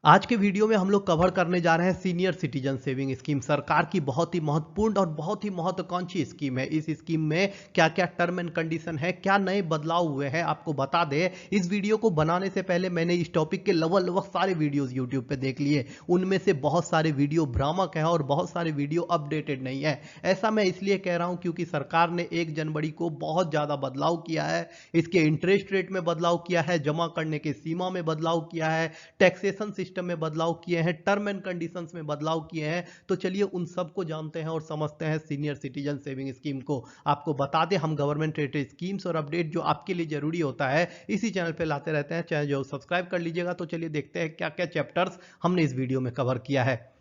आज के वीडियो में हम लोग कवर करने जा रहे हैं सीनियर सिटीजन सेविंग स्कीम। सरकार की बहुत ही महत्वपूर्ण और बहुत ही महत्वाकांक्षी स्कीम है। इस स्कीम में क्या क्या टर्म एंड कंडीशन है, क्या नए बदलाव हुए हैं, आपको बता दें। इस वीडियो को बनाने से पहले मैंने इस टॉपिक के लगभग सारे वीडियोस यूट्यूब पे देख लिए। उनमें से बहुत सारे वीडियो भ्रामक हैं और बहुत सारे वीडियो अपडेटेड नहीं है। ऐसा मैं इसलिए कह रहा हूं क्योंकि सरकार ने 1 जनवरी को बहुत ज्यादा बदलाव किया है। इसके इंटरेस्ट रेट में बदलाव किया है, जमा करने की सीमा में बदलाव किया है, टैक्सेशन सिस्टम में बदलाव किए हैं, टर्म एंड कंडीशंस में बदलाव किए हैं। तो चलिए उन सबको जानते हैं और समझते हैं सीनियर सिटीजन सेविंग स्कीम को। आपको बता दें, हम गवर्नमेंट रिलेटेड स्कीम्स और अपडेट जो आपके लिए जरूरी होता है इसी चैनल पे लाते रहते हैं। चैनल जो सब्सक्राइब कर लीजिएगा। तो चलिए देखते हैं क्या क्या चैप्टर्स हमने इस वीडियो में कवर किया है।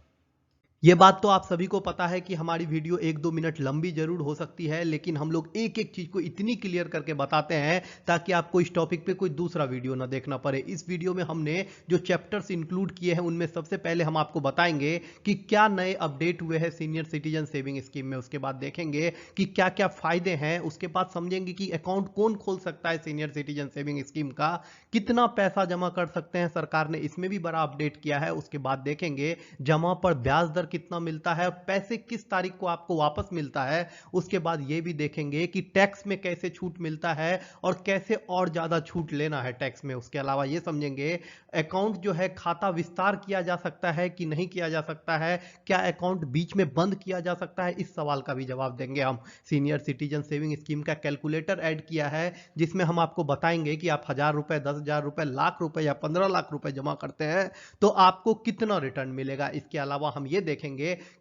ये बात तो आप सभी को पता है कि हमारी वीडियो 1-2 मिनट लंबी जरूर हो सकती है, लेकिन हम लोग एक एक चीज को इतनी क्लियर करके बताते हैं ताकि आपको इस टॉपिक पे कोई दूसरा वीडियो ना देखना पड़े। इस वीडियो में हमने जो चैप्टर्स इंक्लूड किए हैं उनमें सबसे पहले हम आपको बताएंगे कि क्या नए अपडेट हुए हैं सीनियर सिटीजन सेविंग स्कीम में। उसके बाद देखेंगे कि क्या क्या फायदे हैं। उसके बाद समझेंगे कि अकाउंट कौन खोल सकता है सीनियर सिटीजन सेविंग स्कीम का, कितना पैसा जमा कर सकते हैं, सरकार ने इसमें भी बड़ा अपडेट किया है। उसके बाद देखेंगे जमा पर ब्याज दर कितना मिलता है और पैसे किस तारीख को आपको वापस मिलता है। उसके बाद यह भी देखेंगे कि टैक्स में कैसे छूट मिलता है और कैसे और ज्यादा छूट लेना है टैक्स में। उसके अलावा यह समझेंगे अकाउंट जो है खाता विस्तार किया जा सकता है कि नहीं किया जा सकता है, क्या अकाउंट बीच में बंद किया जा सकता है, इस सवाल का भी जवाब देंगे हम। सीनियर सिटीजन सेविंग स्कीम का कैलकुलेटर ऐड किया है जिसमें हम आपको बताएंगे कि आप 1000 रुपए, 10,000 रुपए, लाख रुपए या 15 लाख रुपए जमा करते हैं तो आपको कितना रिटर्न मिलेगा। इसके अलावा हम ये देखेंगे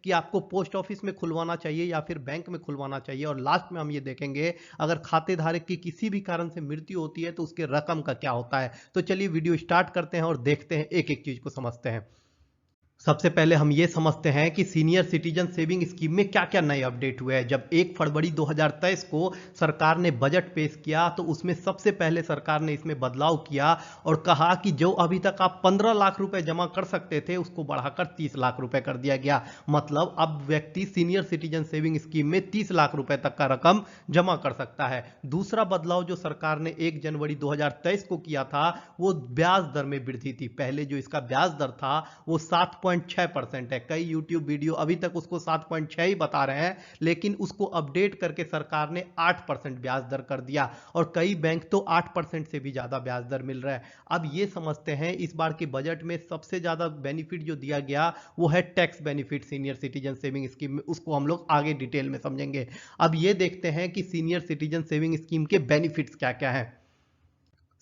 कि आपको पोस्ट ऑफिस में खुलवाना चाहिए या फिर बैंक में खुलवाना चाहिए। और लास्ट में हम ये देखेंगे अगर खाते धारक की किसी भी कारण से मृत्यु होती है तो उसके रकम का क्या होता है। तो चलिए वीडियो स्टार्ट करते हैं और देखते हैं, एक एक चीज को समझते हैं। सबसे पहले हम ये समझते हैं कि सीनियर सिटीजन सेविंग स्कीम में क्या क्या नए अपडेट हुए हैं। जब 1 फरवरी 2023 को सरकार ने बजट पेश किया तो उसमें सबसे पहले सरकार ने इसमें बदलाव किया और कहा कि जो अभी तक आप 15 लाख रुपए जमा कर सकते थे उसको बढ़ाकर 30 लाख रुपए कर दिया गया। मतलब अब व्यक्ति सीनियर सिटीजन सेविंग स्कीम में 30 लाख रुपए तक का रकम जमा कर सकता है। दूसरा बदलाव जो सरकार ने 1 जनवरी 2023 को किया था वो ब्याज दर में वृद्धि थी। पहले जो इसका ब्याज दर था वो 7.6% है। कई YouTube वीडियो अभी तक उसको 7.6 ही बता रहे हैं, लेकिन उसको अपडेट करके सरकार ने 8% ब्याज दर कर दिया और कई बैंक तो 8% से भी ज्यादा ब्याज दर मिल रहा है। अब ये समझते हैं इस बार के बजट में सबसे ज्यादा बेनिफिट जो दिया गया वो है tax benefit senior citizen saving scheme में। उसको हम लोग आगे डिटेल में समझेंगे। अब ये देखते हैं कि सीनियर सिटीजन सेविंग स्कीम के बेनिफिट्स क्या क्या है।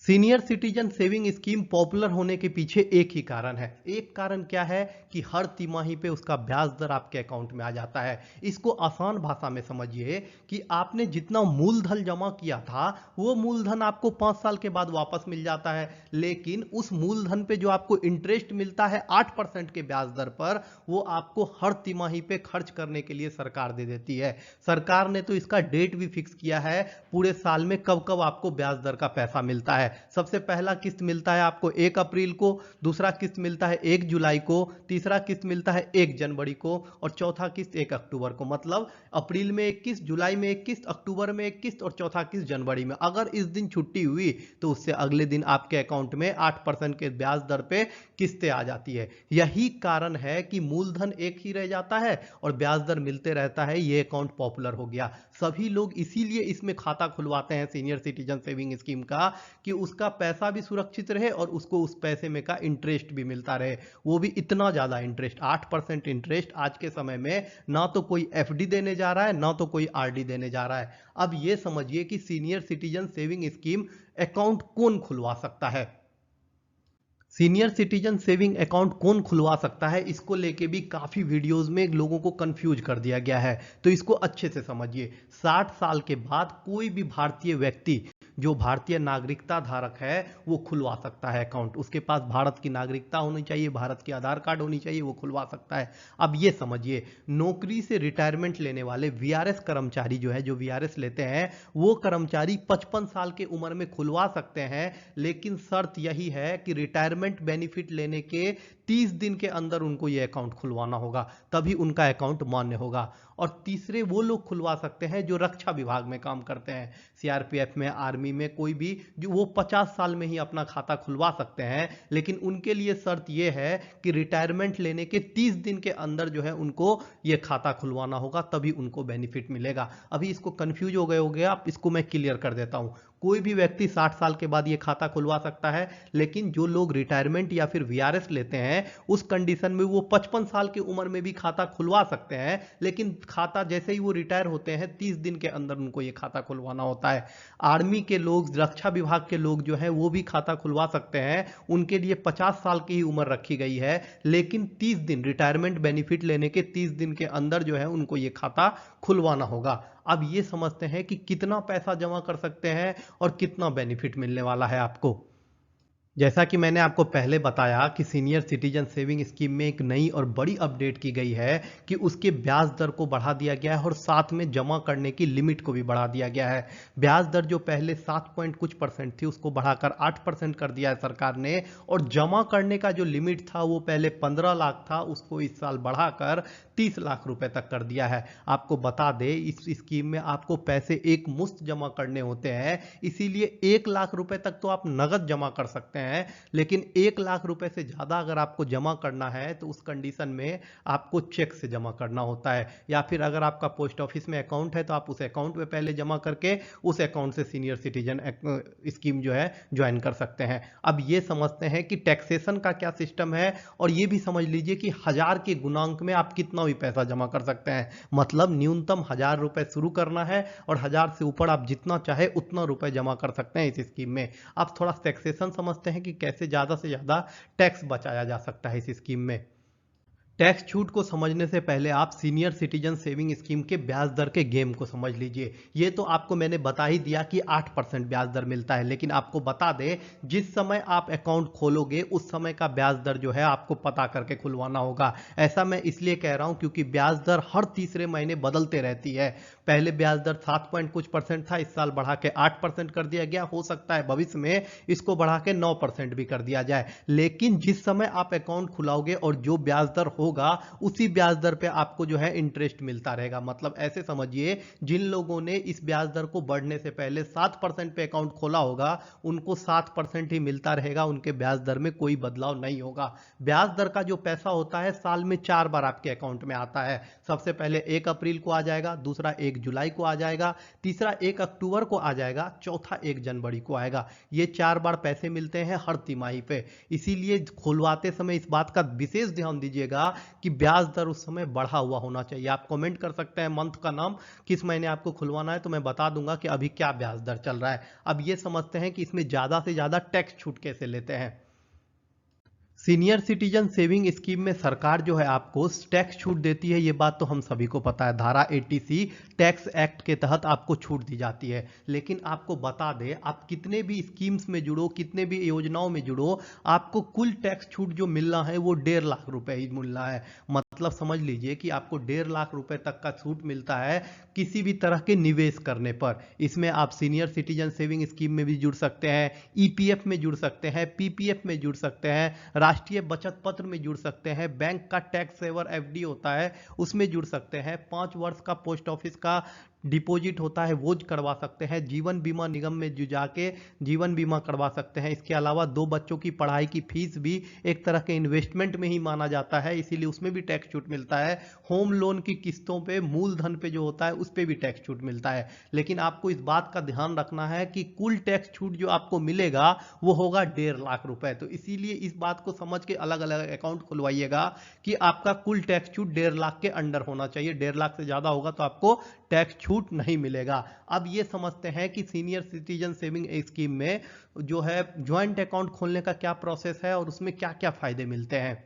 Senior citizen saving scheme popular होने के पीछे एक ही कारण है। एक कारण क्या है कि हर तिमाही पे उसका ब्याज दर आपके अकाउंट में आ जाता है। इसको आसान भाषा में समझिए कि आपने जितना मूलधन जमा किया था वो मूलधन आपको 5 साल के बाद वापस मिल जाता है, लेकिन उस मूलधन पे जो आपको इंटरेस्ट मिलता है 8% के ब्याज दर पर, वो आपको हर तिमाही पे खर्च करने के लिए सरकार दे देती है। सरकार ने तो इसका डेट भी फिक्स किया है पूरे साल में कब कब आपको ब्याज दर का पैसा मिलता है। सबसे पहला किस्त मिलता है आपको 1 अप्रैल को, दूसरा किस्त मिलता है 1 जुलाई को, तीसरा किस्त मिलता है 1 जनवरी को और चौथा किस्त 1 अक्टूबर को। मतलब अप्रैल में एक किस्त, जुलाई में एक किस्त, अक्टूबर में एक किस्त और चौथा किस्त जनवरी में। अगर इस दिन छुट्टी हुई तो उससे अगले दिन आपके अकाउंट में 8% के ब्याज दर पे किस्तें आ जाती है। यही कारण है कि मूलधन एक ही रह जाता है और ब्याज दर मिलते रहता है। ये अकाउंट पॉपुलर हो गया। सभी लोग इसीलिए इसमें खाता खुलवाते हैं सीनियर सिटीजन सेविंग स्कीम का कि उसका पैसा भी सुरक्षित रहे और उसको उस पैसे में का इंटरेस्ट भी मिलता रहे। वो भी इतना ज्यादा इंटरेस्ट, 8% इंटरेस्ट आज के समय में ना तो कोई एफडी देने जा रहा है ना तो कोई आरडी देने जा रहा है। अब ये समझिए कि senior citizen saving scheme account कौन खुलवा सकता है। सीनियर सिटीजन सेविंग अकाउंट कौन खुलवा सकता है, इसको लेके भी काफी वीडियोस में लोगों को कंफ्यूज कर दिया गया है। तो इसको अच्छे से समझिए। 60 साल के बाद कोई भी भारतीय व्यक्ति जो भारतीय नागरिकता धारक है वो खुलवा सकता है अकाउंट। उसके पास भारत की नागरिकता होनी चाहिए, भारत की आधार कार्ड होनी चाहिए, वो खुलवा सकता है। अब ये समझिए, नौकरी से रिटायरमेंट लेने वाले वीआरएस कर्मचारी जो है, जो वीआरएस लेते हैं, वो कर्मचारी 55 साल की उम्र में खुलवा सकते हैं, लेकिन शर्त यही है कि रिटायरमेंट बेनिफिट लेने के 30 दिन के अंदर उनको ये अकाउंट खुलवाना होगा, तभी उनका अकाउंट मान्य होगा। और तीसरे वो लोग खुलवा सकते हैं जो रक्षा विभाग में काम करते हैं, सीआरपीएफ में, आर्मी आर्मी में कोई भी, जो वो 50 साल में ही अपना खाता खुलवा सकते हैं, लेकिन उनके लिए शर्त ये है कि रिटायरमेंट लेने के 30 दिन के अंदर जो है उनको ये खाता खुलवाना होगा, तभी उनको बेनिफिट मिलेगा। अभी इसको कंफ्यूज हो गए होंगे आप, इसको मैं क्लियर कर देता हूं। कोई भी व्यक्ति 60 साल के बाद ये खाता खुलवा सकता है, लेकिन जो लोग रिटायरमेंट या फिर वीआरएस लेते हैं उस कंडीशन में वो 55 साल की उम्र में भी खाता खुलवा सकते हैं, लेकिन खाता जैसे ही वो रिटायर होते हैं 30 दिन के अंदर उनको ये खाता खुलवाना होता है। आर्मी के लोग, रक्षा विभाग के लोग जो है वो भी खाता खुलवा सकते हैं, उनके लिए 50 साल की ही उम्र रखी गई है, लेकिन 30 दिन रिटायरमेंट बेनिफिट लेने के 30 दिन के अंदर जो है उनको ये खाता खुलवाना होगा। अब ये समझते हैं कि कितना पैसा जमा कर सकते हैं और कितना बेनिफिट मिलने वाला है आपको। जैसा कि मैंने आपको पहले बताया कि सीनियर सिटीजन सेविंग स्कीम में एक नई और बड़ी अपडेट की गई है कि उसके ब्याज दर को बढ़ा दिया गया है और साथ में जमा करने की लिमिट को भी बढ़ा दिया गया है। ब्याज दर जो पहले 7 पॉइंट कुछ परसेंट थी उसको बढ़ाकर 8% कर दिया है सरकार ने, और जमा करने का जो लिमिट था वो पहले 15 लाख था, उसको इस साल बढ़ाकर 30 लाख रुपए तक कर दिया है। आपको बता दें इस स्कीम में आपको पैसे एक मुश्त जमा करने होते हैं, इसीलिए 1 लाख रुपए तक तो आप नगद जमा कर सकते हैं, लेकिन 1 लाख रुपए से ज्यादा अगर आपको जमा करना है तो उस कंडीशन में आपको चेक से जमा करना होता है, या फिर अगर आपका पोस्ट ऑफिस में अकाउंट है तो आप उस अकाउंट में पहले जमा करके उस अकाउंट से सीनियर सिटीजन स्कीम जो है ज्वाइन कर सकते हैं। अब ये समझते हैं कि टैक्सेशन का क्या सिस्टम है, और ये भी समझ लीजिए कि 1000 के गुणांक में आप कितना भी पैसा जमा कर सकते हैं। मतलब न्यूनतम 1000 रुपए शुरू करना है और 1000 से ऊपर आप जितना चाहे उतना रुपए जमा कर सकते हैं इस स्कीम में। आप थोड़ा टैक्सेशन समझते हैं कि कैसे ज्यादा से ज्यादा टैक्स बचाया जा सकता है इस स्कीम में। टैक्स छूट को समझने से पहले आप सीनियर सिटीजन सेविंग स्कीम के ब्याज दर के गेम को समझ लीजिए। ये तो आपको मैंने बता ही दिया कि 8% ब्याज दर मिलता है, लेकिन आपको बता दें जिस समय आप अकाउंट खोलोगे उस समय का ब्याज दर जो है आपको पता करके खुलवाना होगा। ऐसा मैं इसलिए कह रहा हूं क्योंकि ब्याज दर हर तीसरे महीने बदलते रहती है। पहले ब्याज दर 7 पॉइंट कुछ परसेंट था, इस साल बढ़ा के 8% कर दिया गया। हो सकता है भविष्य में इसको बढ़ा के 9% भी कर दिया जाए, लेकिन जिस समय आप अकाउंट खुलाओगे और जो ब्याज दर होगा उसी ब्याज दर पे आपको जो है इंटरेस्ट मिलता रहेगा। मतलब ऐसे समझिए जिन लोगों ने इस ब्याज दर को बढ़ने से पहले 7% पे अकाउंट खोला होगा उनको 7% ही मिलता रहेगा, उनके ब्याज दर में कोई बदलाव नहीं होगा। ब्याज दर का जो पैसा होता है साल में 4 बार आपके अकाउंट में आता है। सबसे पहले 1 अप्रैल को आ जाएगा, दूसरा 1 जुलाई को आ जाएगा, तीसरा 1 अक्टूबर को आ जाएगा, चौथा 1 जनवरी को आएगा। ये 4 बार पैसे मिलते हैं हर तिमाही पे। इसीलिए खुलवाते समय इस बात का विशेष ध्यान दीजिएगा कि ब्याज दर उस समय बढ़ा हुआ होना चाहिए। आप कमेंट कर सकते हैं मंथ का नाम, किस महीने आपको खुलवाना है, तो मैं बता दूंगा कि अभी क्या ब्याज दर चल रहा है। अब ये समझते हैं कि इसमें ज्यादा से ज्यादा टैक्स छूट कैसे लेते हैं। सीनियर सिटीजन सेविंग स्कीम में सरकार जो है आपको टैक्स छूट देती है, ये बात तो हम सभी को पता है। धारा 80C टैक्स एक्ट के तहत आपको छूट दी जाती है, लेकिन आपको बता दें आप कितने भी स्कीम्स में जुड़ो, कितने भी योजनाओं में जुड़ो, आपको कुल टैक्स छूट जो मिलना है वो 1.5 लाख रुपए ही मिलना है। मतलब समझ लीजिए कि आपको 1.5 लाख रुपए तक का छूट मिलता है किसी भी तरह के निवेश करने पर। इसमें आप सीनियर सिटीजन सेविंग स्कीम में भी जुड़ सकते हैं, ईपीएफ में जुड़ सकते हैं, पीपीएफ में जुड़ सकते हैं, राष्ट्रीय बचत पत्र में जुड़ सकते हैं, बैंक का टैक्स सेवर एफडी होता है उसमें जुड़ सकते हैं, 5 वर्ष का पोस्ट ऑफिस का डिपॉजिट होता है वो करवा सकते हैं, जीवन बीमा निगम में जो जाके जीवन बीमा करवा सकते हैं। इसके अलावा 2 बच्चों की पढ़ाई की फीस भी एक तरह के इन्वेस्टमेंट में ही माना जाता है, इसीलिए उसमें भी टैक्स छूट मिलता है। होम लोन की किस्तों पे मूलधन पे जो होता है उस पे भी टैक्स छूट मिलता है। लेकिन आपको इस बात का ध्यान रखना है कि कुल टैक्स छूट जो आपको मिलेगा वो होगा 1.5 लाख रुपए। तो इसीलिए इस बात को समझ के अलग अलग अकाउंट खुलवाइएगा कि आपका कुल टैक्स छूट 1.5 लाख के अंडर होना चाहिए। 1.5 लाख से ज्यादा होगा तो आपको टैक्स छूट नहीं मिलेगा। अब ये समझते हैं कि सीनियर सिटीजन सेविंग स्कीम में जो है ज्वाइंट अकाउंट खोलने का क्या प्रोसेस है और उसमें क्या क्या फायदे मिलते हैं।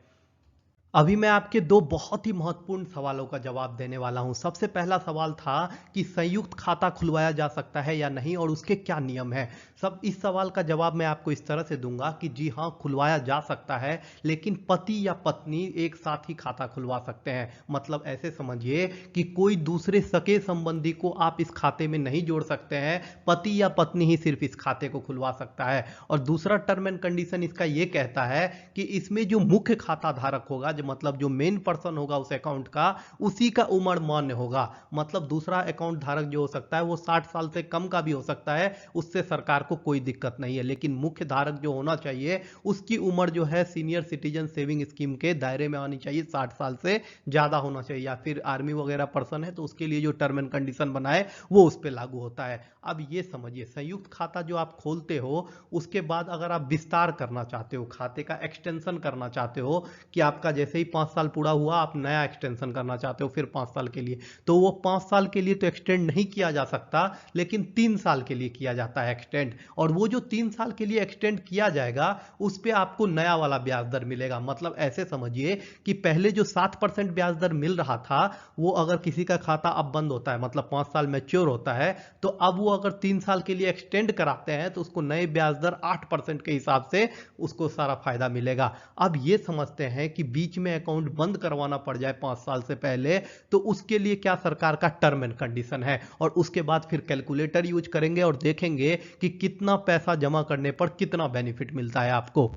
अभी मैं आपके 2 बहुत ही महत्वपूर्ण सवालों का जवाब देने वाला हूं। सबसे पहला सवाल था कि संयुक्त खाता खुलवाया जा सकता है या नहीं और उसके क्या नियम है। सब इस सवाल का जवाब मैं आपको इस तरह से दूंगा कि जी हां खुलवाया जा सकता है, लेकिन पति या पत्नी एक साथ ही खाता खुलवा सकते हैं। मतलब ऐसे समझिए कि कोई दूसरे सगे संबंधी को आप इस खाते में नहीं जोड़ सकते हैं, पति या पत्नी ही सिर्फ इस खाते को खुलवा सकता है। और दूसरा टर्म एंड कंडीशन इसका यह कहता है कि इसमें जो मुख्य खाता धारक होगा, मतलब जो मेन पर्सन होगा उस अकाउंट का, उसी का उम्र मान्य होगा। मतलब दूसरा अकाउंट धारक जो हो सकता है वो 60 साल से कम का भी हो सकता है, उससे सरकार को कोई दिक्कत नहीं है। लेकिन मुख्य धारक जो होना चाहिए उसकी उम्र जो है सीनियर सिटीजन सेविंग स्कीम के दायरे में आनी चाहिए, 60 साल से ज्यादा होना चाहिए। या फिर आर्मी वगैरह पर्सन है तो उसके लिए जो टर्म एंड कंडीशन बनाए वो उस पर लागू होता है। अब ये समझिए, संयुक्त खाता जो आप खोलते हो उसके बाद अगर आप विस्तार करना चाहते हो, खाते का एक्सटेंशन करना चाहते हो, कि आपका जैसे ही 5 साल पूरा हुआ आप नया एक्सटेंशन करना चाहते हो फिर 5 साल के लिए, तो वो 5 साल के लिए तो एक्सटेंड नहीं किया जा सकता, लेकिन 3 साल के लिए किया जाता है एक्सटेंड। और वो जो 3 साल के लिए एक्सटेंड किया जाएगा उस पर आपको नया वाला ब्याज दर मिलेगा। मतलब ऐसे समझिए कि पहले जो 7% ब्याज दर मिल रहा था, वो अगर किसी का खाता अब बंद होता है, मतलब 5 साल मैच्योर होता है, तो अब वो अगर 3 साल के लिए एक्सटेंड कराते हैं तो उसको नए ब्याज दर 8% के हिसाब से उसको सारा फायदा मिलेगा। अब ये समझते हैं कि बीच में अकाउंट बंद करवाना पड़ जाए 5 साल से पहले, तो उसके लिए क्या सरकार का टर्म एंड कंडीशन है, और उसके बाद फिर कैलकुलेटर यूज करेंगे और देखेंगे कि कितना पैसा जमा करने पर कितना बेनिफिट मिलता है आपको।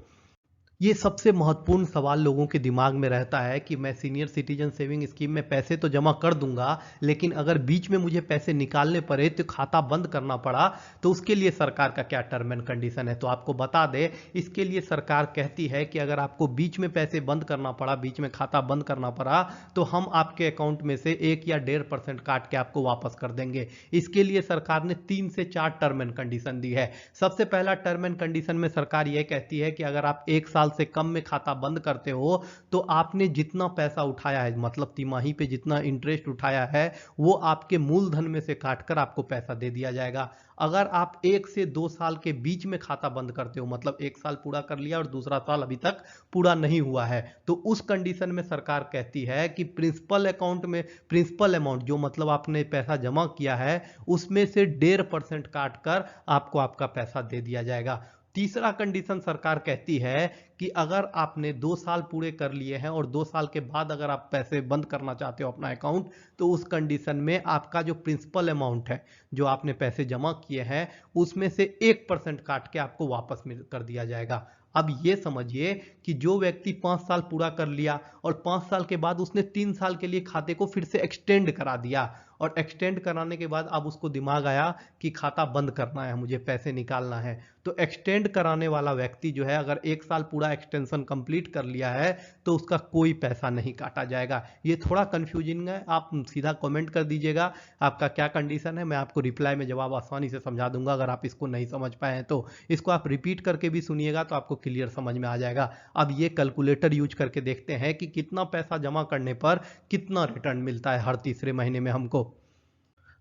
ये सबसे महत्वपूर्ण सवाल लोगों के दिमाग में रहता है कि मैं सीनियर सिटीजन सेविंग स्कीम में पैसे तो जमा कर दूंगा, लेकिन अगर बीच में मुझे पैसे निकालने पड़े तो खाता बंद करना पड़ा, तो उसके लिए सरकार का क्या टर्म एंड कंडीशन है। तो आपको बता दें, इसके लिए सरकार कहती है कि अगर आपको बीच में पैसे बंद करना पड़ा, बीच में खाता बंद करना पड़ा, तो हम आपके अकाउंट में से 1 या 1.5% काट के आपको वापस कर देंगे। इसके लिए सरकार ने 3 से 4 टर्म एंड कंडीशन दी है। सबसे पहला टर्म एंड कंडीशन में सरकार यह कहती है कि अगर आप 1 साल से कम में खाता बंद करते हो तो आपने जितना पैसा उठाया है, मतलब तिमाही पे जितना इंटरेस्ट उठाया है, वो आपके मूलधन में से काटकर आपको पैसा दे दिया जाएगा। अगर आप 1 से 2 साल के बीच में खाता बंद करते हो, मतलब 1 साल पूरा कर लिया और दूसरा साल अभी तक पूरा नहीं हुआ है, तो उस कंडीशन में सरकार कहती है कि प्रिंसिपल अकाउंट में प्रिंसिपल अमाउंट जो मतलब आपने पैसा जमा किया है उसमें से 1.5% काट कर आपको आपका पैसा दे दिया जाएगा। तीसरा कंडीशन सरकार कहती है कि अगर आपने 2 साल पूरे कर लिए हैं और 2 साल के बाद अगर आप पैसे बंद करना चाहते हो अपना अकाउंट, तो उस कंडीशन में आपका जो प्रिंसिपल अमाउंट है, जो आपने पैसे जमा किए हैं, उसमें से 1% काट के आपको वापस मिल कर दिया जाएगा। अब ये समझिए कि जो व्यक्ति 5 साल पूरा कर लिया और 5 साल के बाद उसने 3 साल के लिए खाते को फिर से एक्सटेंड करा दिया, और एक्सटेंड कराने के बाद अब उसको दिमाग आया कि खाता बंद करना है, मुझे पैसे निकालना है, तो एक्सटेंड कराने वाला व्यक्ति जो है अगर 1 साल पूरा एक्सटेंशन कंप्लीट कर लिया है तो उसका कोई पैसा नहीं काटा जाएगा। ये थोड़ा कंफ्यूजिंग है, आप सीधा कमेंट कर दीजिएगा आपका क्या कंडीशन है, मैं आपको रिप्लाई में जवाब आसानी से समझा दूंगा अगर आप इसको नहीं समझ पाए तो। इसको आप रिपीट करके भी सुनिएगा तो आपको क्लियर समझ में आ जाएगा। अब ये कैलकुलेटर यूज करके देखते हैं कि कितना पैसा जमा करने पर कितना रिटर्न मिलता है हर तीसरे महीने में हमको।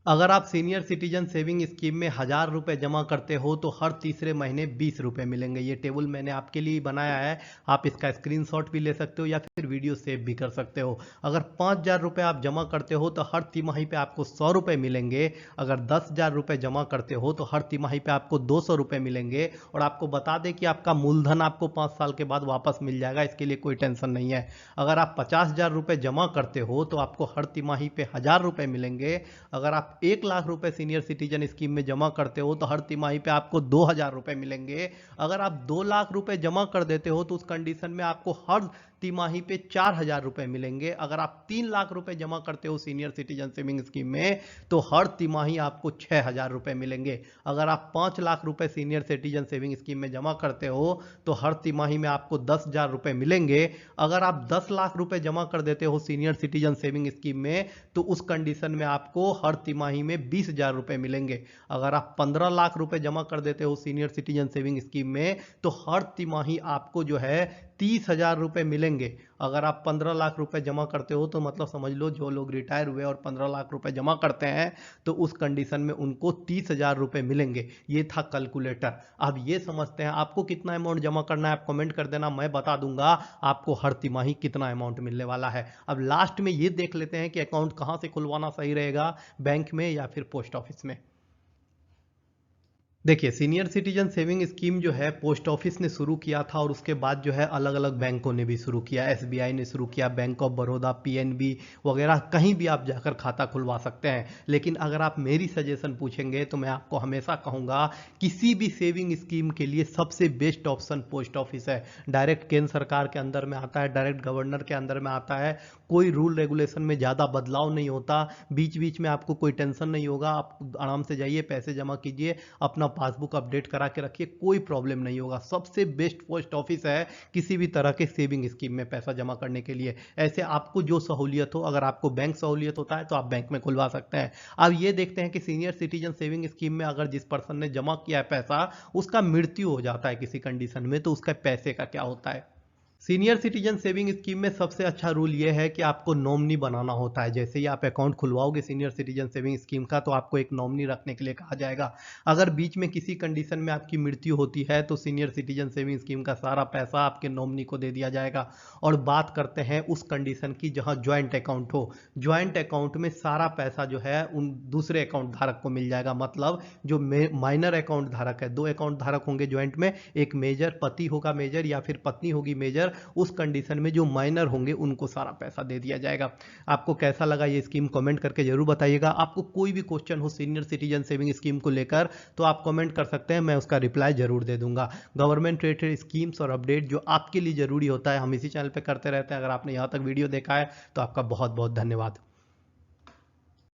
अगर आप सीनियर सिटीजन सेविंग स्कीम में 1,000 रुपए जमा करते हो तो हर तीसरे महीने 20 रुपए मिलेंगे। ये टेबल मैंने आपके लिए बनाया है, आप इसका स्क्रीनशॉट भी ले सकते हो या फिर वीडियो सेव भी कर सकते हो। अगर 5,000 रुपए आप जमा करते हो तो हर तिमाही पे आपको 100 रुपए मिलेंगे। अगर 10,000 रुपए जमा करते हो तो हर तिमाही पे आपको 200 रुपए मिलेंगे। और आपको बता दें कि आपका मूलधन आपको 5 साल के बाद वापस मिल जाएगा, इसके लिए कोई टेंशन नहीं है। अगर आप 50,000 रुपए जमा करते हो तो आपको हर तिमाही पे 1,000 रुपए मिलेंगे। अगर आप 1 लाख रुपए सीनियर सिटीजन स्कीम में जमा करते हो तो हर तिमाही पे आपको 2,000 रुपए मिलेंगे। अगर आप 2 लाख रुपए जमा कर देते हो तो उस कंडीशन में आपको हर तिमाही पे 4,000 रुपए मिलेंगे। अगर आप 3 लाख रुपए जमा करते हो सीनियर सिटीजन सेविंग स्कीम में तो हर तिमाही आपको 6,000 रुपए मिलेंगे। अगर आप 5 लाख रुपए सीनियर सिटीजन सेविंग स्कीम में जमा करते हो तो हर तिमाही में आपको 10,000 रुपए मिलेंगे। अगर आप 10 लाख रुपए जमा कर देते हो सीनियर सिटीजन सेविंग स्कीम में तो उस कंडीशन में आपको हर तिमाही में 20,000 रुपए मिलेंगे। अगर आप 15 लाख रुपए जमा कर देते हो सीनियर सिटीजन सेविंग स्कीम में तो हर तिमाही आपको जो है 30,000 रुपए मिलेंगे। अगर आप 15 लाख रुपए जमा करते हो तो मतलब समझ लो जो लोग रिटायर हुए और 15 लाख रुपए जमा करते हैं तो उस कंडीशन में उनको 30,000 रुपए मिलेंगे। ये था कैलकुलेटर। अब ये समझते हैं आपको कितना अमाउंट जमा करना है, आप कमेंट कर देना, मैं बता दूंगा आपको हर तिमाही कितना अमाउंट मिलने वाला है। अब लास्ट में ये देख लेते हैं कि अकाउंट कहां से खुलवाना सही रहेगा, बैंक में या फिर पोस्ट ऑफिस में। देखिए, सीनियर सिटीजन सेविंग स्कीम जो है पोस्ट ऑफिस ने शुरू किया था और उसके बाद जो है अलग-अलग बैंकों ने भी शुरू किया। एसबीआई ने शुरू किया, बैंक ऑफ बड़ौदा, पीएनबी वगैरह कहीं भी आप जाकर खाता खुलवा सकते हैं। लेकिन अगर आप मेरी सजेशन पूछेंगे तो मैं आपको हमेशा कहूँगा किसी भी सेविंग स्कीम के लिए सबसे बेस्ट ऑप्शन पोस्ट ऑफिस है। डायरेक्ट केंद्र सरकार के अंदर में आता है, डायरेक्ट गवर्नर के अंदर में आता है, कोई रूल रेगुलेशन में ज़्यादा बदलाव नहीं होता, बीच-बीच में आपको कोई टेंशन नहीं होगा, आप आराम से जाइए, पैसे जमा कीजिए, अपना पासबुक अपडेट करा के रखिए, कोई प्रॉब्लम नहीं होगा। सबसे बेस्ट पोस्ट ऑफिस है किसी भी तरह के सेविंग स्कीम में पैसा जमा करने के लिए। ऐसे आपको जो सहूलियत हो, अगर आपको बैंक सहूलियत होता है तो आप बैंक में खुलवा सकते हैं। अब ये देखते हैं कि सीनियर सिटीजन सेविंग स्कीम में अगर जिस पर्सन ने जमा किया है पैसा, उसका मृत्यु हो जाता है किसी कंडीशन में, तो उसका पैसे का क्या होता है। सीनियर सिटीजन सेविंग स्कीम में सबसे अच्छा रूल ये है कि आपको नॉमिनी बनाना होता है। जैसे ही आप अकाउंट खुलवाओगे सीनियर सिटीजन सेविंग स्कीम का, तो आपको एक नॉमिनी रखने के लिए कहा जाएगा। अगर बीच में किसी कंडीशन में आपकी मृत्यु होती है तो सीनियर सिटीजन सेविंग स्कीम का सारा पैसा आपके नॉमिनी को दे दिया जाएगा। और बात करते हैं उस कंडीशन की जहां ज्वाइंट अकाउंट हो। ज्वाइंट अकाउंट में सारा पैसा जो है उन दूसरे अकाउंट धारक को मिल जाएगा। मतलब जो माइनर अकाउंट धारक है, दो अकाउंट धारक होंगे ज्वाइंट में, एक मेजर, पति होगा मेजर या फिर पत्नी होगी मेजर, उस कंडीशन में जो माइनर होंगे उनको सारा पैसा दे दिया जाएगा। आपको कैसा लगा ये स्कीम कमेंट करके जरूर बताइएगा। आपको कोई भी क्वेश्चन हो सीनियर सिटीजन सेविंग स्कीम को लेकर तो आप कमेंट कर सकते हैं, मैं उसका रिप्लाई जरूर दे दूंगा। गवर्नमेंट रिलेटेड स्कीम्स और अपडेट जो आपके लिए जरूरी होता है हम इसी चैनल पर करते रहते हैं। अगर आपने यहाँ तक वीडियो देखा है तो आपका बहुत बहुत धन्यवाद।